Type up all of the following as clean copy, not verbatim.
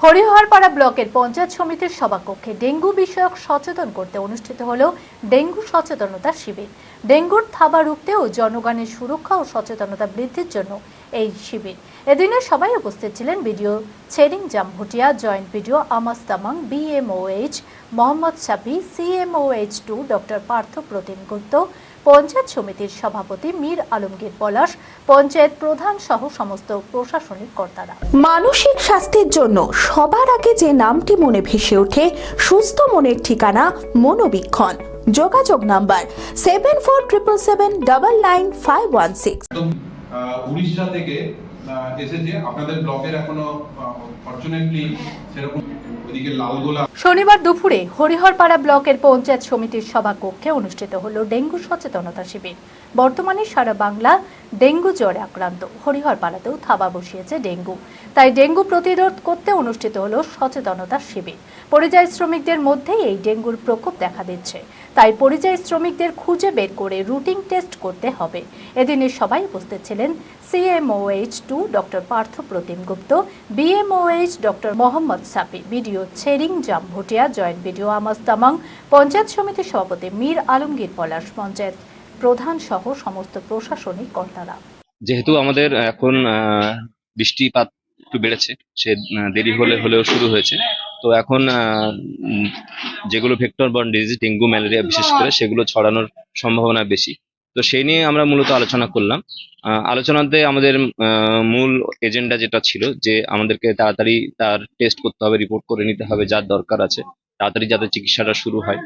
হরিহরপাড়া ব্লকের পঞ্চায়েত সমিতির সভাকক্ষে ডেঙ্গু বিষয়ক সচেতন করতে অনুষ্ঠিত হল ডেঙ্গু সচেতনতা শিবির। ডেঙ্গুর থাবা রুখতে ও জনগণের সুরক্ষা ও সচেতনতা বৃদ্ধির জন্য এই শিবির। এদিনে সবাই উপস্থিত ছিলেন BDO Tshering Jambhutia, joint BDO Amos Tamang, BMOH Mohammad Sabi, CMOH2 doctor Partha Pratim Gupta, panchayat সমিতির সভাপতি মীর আলমগীর পলাশ, পঞ্চায়েত প্রধান সহ সমস্ত প্রশাসনিক কর্তারা। মানসিক স্বাস্থ্যের জন্য সবার আগে যে নামটি মনে ভেসে ওঠে, সুস্থ মনের ঠিকানা মনোবীক্ষণ। যোগাযোগ নাম্বার 7477799516। উড়িষ্যা থেকে এসেছে আপনাদের ব্লকের এখনো ফরচুনেটলি সেরকম ওদিকে লালগোলা। শনিবার দুপুরে হরিহরপাড়া ব্লকের পঞ্চায়েত সমিতির সভাকক্ষে অনুষ্ঠিত হলো ডেঙ্গু সচেতনতা শিবির। বর্তমানে সারা বাংলা ডেঙ্গু জ্বরে আক্রান্ত, হরিহরপাড়াতেও থাবা বসিয়েছে ডেঙ্গু। তাই ডেঙ্গু প্রতিরোধ করতে অনুষ্ঠিত হলো সচেতনতা শিবির। পরিযায়ী শ্রমিকদের মধ্যেই এই ডেঙ্গুর প্রকোপ দেখা দিচ্ছে, তাই পরিযায়ী শ্রমিকদের খুঁজে বের করে রুটিন টেস্ট করতে হবে। এদিনে সবাই উপস্থিত ছিলেন CMOH2 doctor Partha Pratim Gupta, BMOH doctor Mohammad Sabi, BDO Tshering Jambhutia, joint BDO Amos Tamang, panchayat সমিতির সভাপতি মীর আলমগীর পলাশ, পঞ্চায়েত প্রধান সহ সমস্ত প্রশাসনিক কর্তারা। যেহেতু আমাদের এখন বৃষ্টিপাত একটু বেড়েছে, সে দেরি হলেও শুরু হয়েছে, তো এখন যেগুলো vector borne disease, dengue, malaria বিশেষ করে, সেগুলো ছড়ানোর সম্ভাবনা বেশি। তো সেই নিয়ে আমরা মূলত আলোচনা করলাম। আলোচনাতে আমাদের মূল এজেন্ডা যেটা ছিল যে আমাদেরকে তাড়াতাড়ি তার টেস্ট করতে হবে, রিপোর্ট করে নিতে হবে যার দরকার আছে, তাড়াতাড়ি যাতে চিকিৎসাটা শুরু হয়,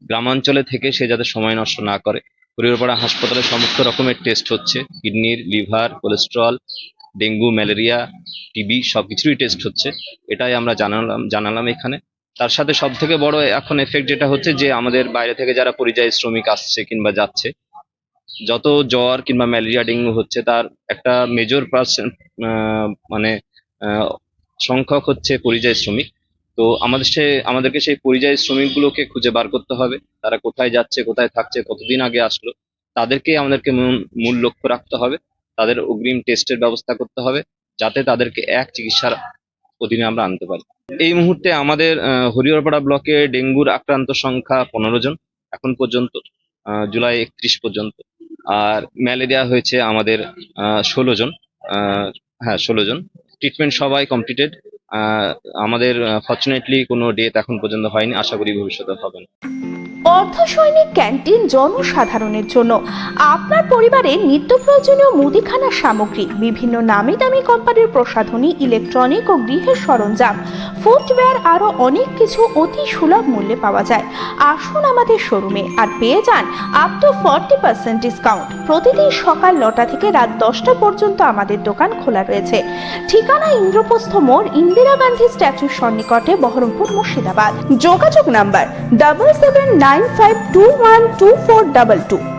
গ্রামাঞ্চলে থেকে সে যাতে সময় নষ্ট না করে। হরিহরপাড়া হাসপাতালে সমস্ত রকমের টেস্ট হচ্ছে, কিডনির, liver, cholesterol, dengue, malaria, TB সবকিছুরই টেস্ট হচ্ছে। এটাই আমরা জানালাম এখানে। তার সাথে সব থেকে বড় এখন এফেক্ট যেটা হচ্ছে যে আমাদের বাইরে থেকে যারা পরিযায়ী শ্রমিক আসছে কিংবা যাচ্ছে, যত জ্বর কিংবা ম্যালেরিয়া, ডেঙ্গু হচ্ছে, তার একটা মেজর পার্সেন্ট সংখ্যক হচ্ছে পরিযায়ী শ্রমিক। তো আমাদেরকে সেই পরিযায়ী শ্রমিকগুলোকে খুঁজে বার করতে হবে, তারা কোথায় যাচ্ছে, কোথায় থাকছে, কতদিন আগে আসলো, আমাদেরকে মূল লক্ষ্য রাখতে হবে। তাদের অগ্রিম টেস্টের ব্যবস্থা করতে হবে যাতে তাদেরকে এক চিকিৎসার অধীনে আমরা আনতে পারি। এই মুহূর্তে আমাদের হরিহরপাড়া ব্লকে ডেঙ্গুর আক্রান্ত সংখ্যা 15 জন এখন পর্যন্ত, জুলাই 31 পর্যন্ত। আর ম্যালেরিয়া হয়েছে আমাদের 16 জন। 16 জন। ট্রিটমেন্ট সবাই কমপ্লিটেড। আমাদের ফরচুনেটলি কোনো ডেথ এখন পর্যন্ত হয়নি, আশা করি ভবিষ্যতে হবে না। অর্ধসৈনিক ক্যান্টিন জনসাধারণের জন্য আপনার পরিবারের নিত্য প্রয়োজনীয় মুদিখানা সামগ্রী, বিভিন্ন নামি দামি কোম্পানির প্রসাধনী, ইলেকট্রনিক ও গৃহের সরঞ্জাম, ফুটওয়্যার, আরো অনেক কিছু অতি সুলভ মূল্যে পাওয়া যায়। আসুন আমাদের শোরুমে আর পেয়ে যান আপ টু 40% ডিসকাউন্ট। প্রতিদিন সকাল 9টা থেকে রাত 10টা পর্যন্ত আমাদের দোকান খোলা রয়েছে। ঠিকানা ইন্দ্রপ্রস্থ মোড়, ইন্দিরা গান্ধী স্ট্যাচুর সন্নিকটে, বহরমপুর, মুর্শিদাবাদ। যোগাযোগ নাম্বার 7795212422।